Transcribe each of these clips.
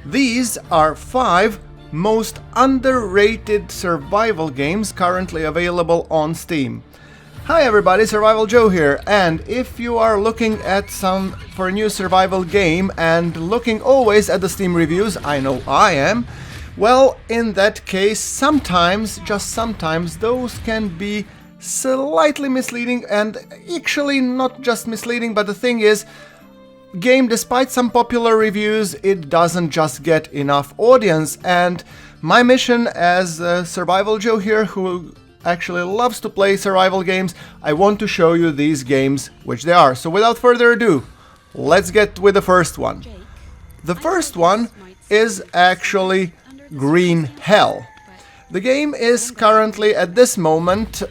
These are 5 most underrated survival games currently available on Steam. Hi everybody, Survival Joe here, and if you are looking at for a new survival game and looking always at the Steam reviews, I know I am, well, in that case, sometimes, just sometimes, those can be slightly misleading, and actually not just misleading, but the thing is, game, despite some popular reviews, it doesn't just get enough audience, and my mission as Survival Joe here, who actually loves to play survival games, I want to show you these games, which they are. So without further ado, let's get with the first one. The first one is actually Green Hell. The game is currently, at this moment,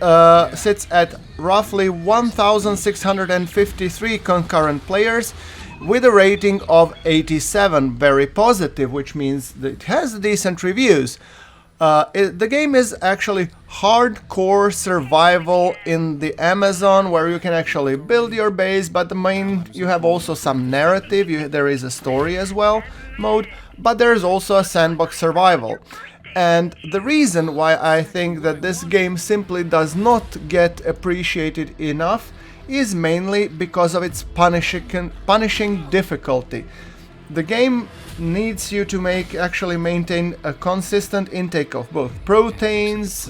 sits at roughly 1,653 concurrent players with a rating of 87, very positive, which means that it has decent reviews. The game is actually hardcore survival in the Amazon, where you can actually build your base, but you have also some narrative, there is a story as well mode, but there is also a sandbox survival. And the reason why I think that this game simply does not get appreciated enough is mainly because of its punishing difficulty. The game needs you to actually maintain a consistent intake of both proteins,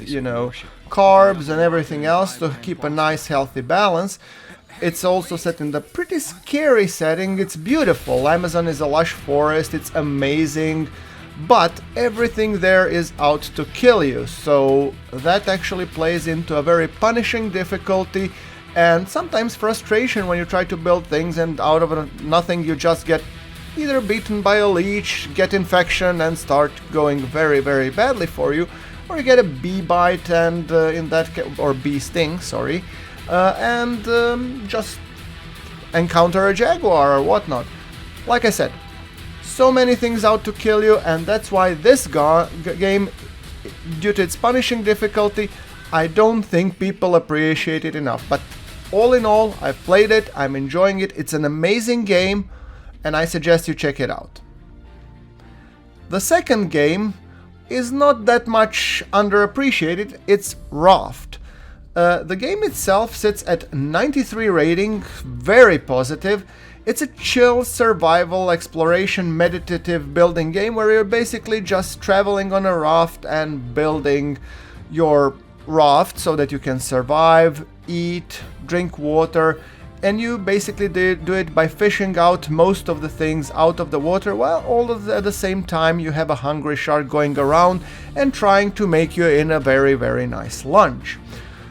carbs and everything else to keep a nice healthy balance. It's also set in the pretty scary setting. It's beautiful. Amazon is a lush forest, it's amazing, but everything there is out to kill you. So that actually plays into a very punishing difficulty and sometimes frustration when you try to build things and out of nothing you just get either beaten by a leech, get infection and start going very, very badly for you, or you get a bee bite and or bee sting, sorry, and just encounter a jaguar or whatnot. Like I said, so many things out to kill you, and that's why this game, due to its punishing difficulty, I don't think people appreciate it enough. But all in all, I've played it, I'm enjoying it, it's an amazing game, and I suggest you check it out. The second game is not that much underappreciated, it's Raft. The game itself sits at 93 rating, very positive. It's a chill survival exploration meditative building game where you're basically just traveling on a raft and building your raft so that you can survive, eat, drink water, and you basically do it by fishing out most of the things out of the water, while at the same time you have a hungry shark going around and trying to make you in a very, very nice lunch.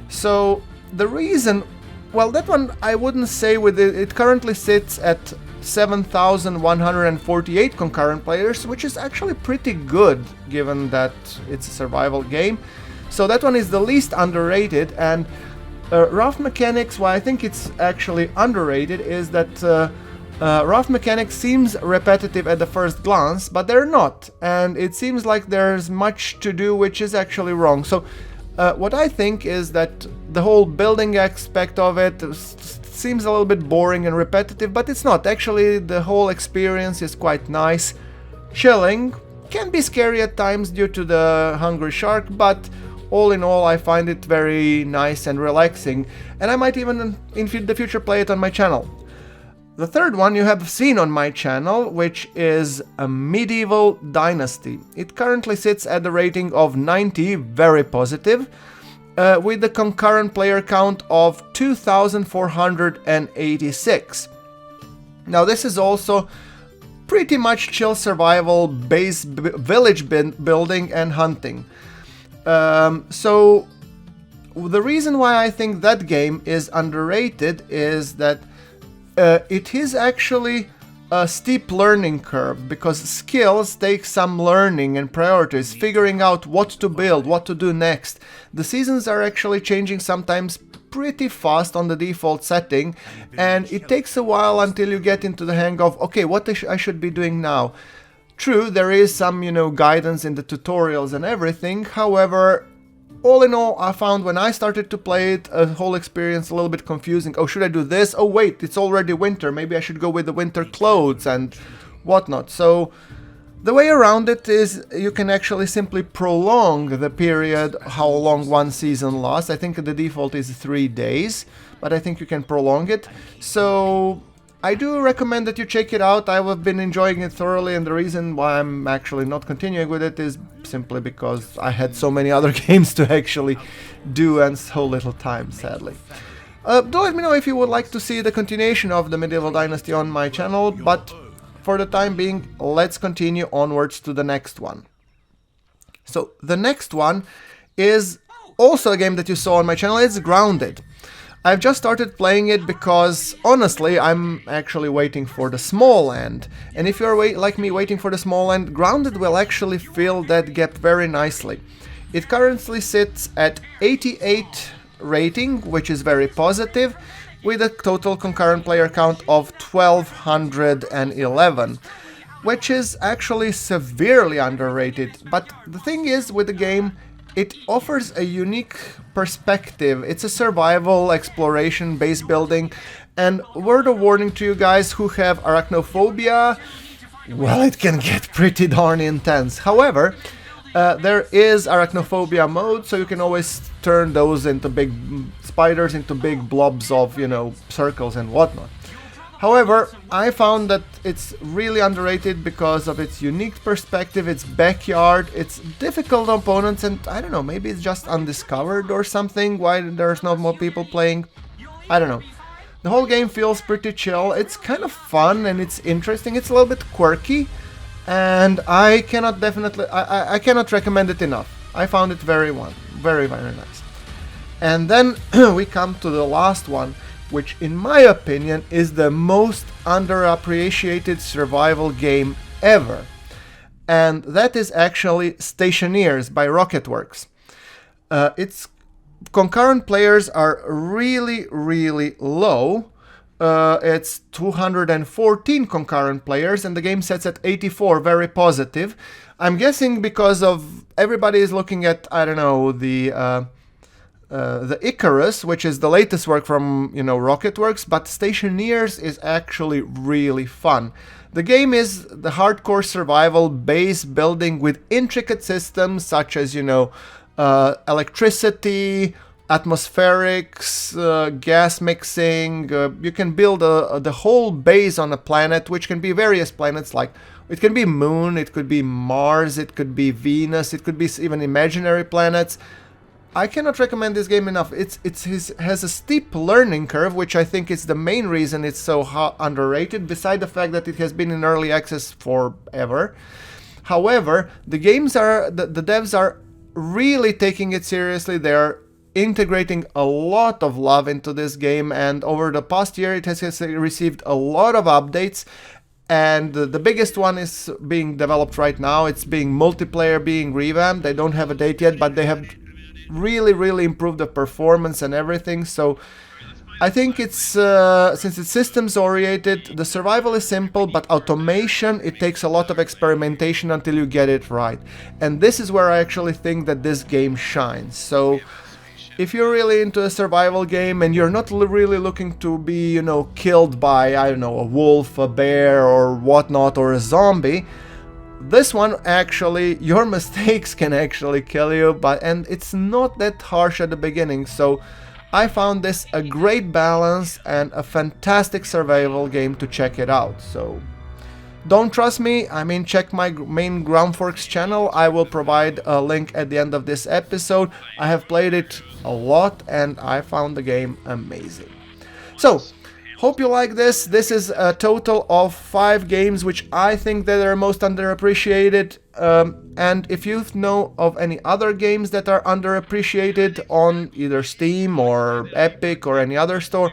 So the reason, well, that one I wouldn't say it currently sits at 7,148 concurrent players, which is actually pretty good given that it's a survival game. So that one is the least underrated, and raft mechanics, why I think it's actually underrated, is that raft mechanics seems repetitive at the first glance, but they're not, and it seems like there's much to do which is actually wrong. So what I think is that the whole building aspect of it seems a little bit boring and repetitive, but it's not. Actually, the whole experience is quite nice, chilling, can be scary at times due to the hungry shark, but all in all, I find it very nice and relaxing, and I might even in the future play it on my channel. The third one you have seen on my channel, which is a Medieval Dynasty. It currently sits at the rating of 90, very positive, with a concurrent player count of 2,486. Now this is also pretty much chill survival, base village building and hunting. So the reason why I think that game is underrated is that it is actually a steep learning curve, because skills take some learning and priorities, figuring out what to build, what to do next. The seasons are actually changing sometimes pretty fast on the default setting, and it takes a while until you get into the hang of, okay, what I should be doing now. True, there is some, guidance in the tutorials and everything, however, all in all, I found when I started to play it, a whole experience a little bit confusing. Oh, should I do this? Oh wait, it's already winter, maybe I should go with the winter clothes and whatnot. So The way around it is you can actually simply prolong the period how long one season lasts. I think the default is 3 days, but I think you can prolong it. So I do recommend that you check it out. I have been enjoying it thoroughly, and the reason why I'm actually not continuing with it is simply because I had so many other games to actually do and so little time, sadly. Do let me know if you would like to see the continuation of the Medieval Dynasty on my channel, but for the time being, let's continue onwards to the next one. So the next one is also a game that you saw on my channel. It's Grounded. I've just started playing it because, honestly, I'm actually waiting for the small end. And if you're like me waiting for the small end, Grounded will actually fill that gap very nicely. It currently sits at 88 rating, which is very positive, with a total concurrent player count of 1211, which is actually severely underrated. But the thing is, with the game, it offers a unique perspective. It's a survival, exploration, base building, and word of warning to you guys who have arachnophobia, well, it can get pretty darn intense. However, there is arachnophobia mode, so you can always turn those into big spiders, into big blobs of, you know, circles and whatnot. However, I found that it's really underrated because of its unique perspective, its backyard, its difficult opponents, and I don't know, maybe it's just undiscovered or something, why there's not more people playing. I don't know. The whole game feels pretty chill. It's kind of fun and it's interesting. It's a little bit quirky, and I cannot recommend it enough. I found it very nice. And then we come to the last one, which in my opinion is the most underappreciated survival game ever. And that is actually Stationeers by Rocketworks. Its concurrent players are really low. It's 214 concurrent players, and the game sets at 84, very positive. I'm guessing because of everybody is looking at, I don't know, the Icarus, which is the latest work from, you know, Rocketworks, but Stationeers is actually really fun. The game is the hardcore survival base building with intricate systems such as, you know, electricity, atmospherics, gas mixing. You can build the whole base on a planet, which can be various planets, like it can be Moon, it could be Mars, it could be Venus, it could be even imaginary planets. I cannot recommend this game enough. It has a steep learning curve, which I think is the main reason it's so underrated, beside the fact that it has been in early access forever. However, the devs are really taking it seriously. They're integrating a lot of love into this game, and over the past year it has received a lot of updates, and the biggest one is being developed right now. It's being multiplayer, being revamped. They don't have a date yet, but they have really improved the performance and everything. So I think it's since it's systems oriented, the survival is simple, but automation, it takes a lot of experimentation until you get it right, and this is where I actually think that this game shines. So if you're really into a survival game and you're not really looking to be, you know, killed by, I don't know, a wolf, a bear or whatnot, or a zombie, this one actually, your mistakes can actually kill you, and it's not that harsh at the beginning. So I found this a great balance and a fantastic survival game to check it out. So don't trust me? I mean, check my main Groundforks channel. I will provide a link at the end of this episode. I have played it a lot and I found the game amazing. So hope you like this. This is a total of 5 games which I think that are most underappreciated. And if you know of any other games that are underappreciated on either Steam or Epic or any other store,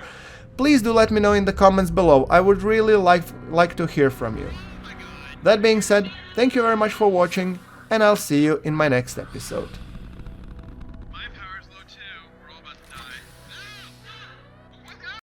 please do let me know in the comments below. I would really like to hear from you. That being said, thank you very much for watching, and I'll see you in my next episode.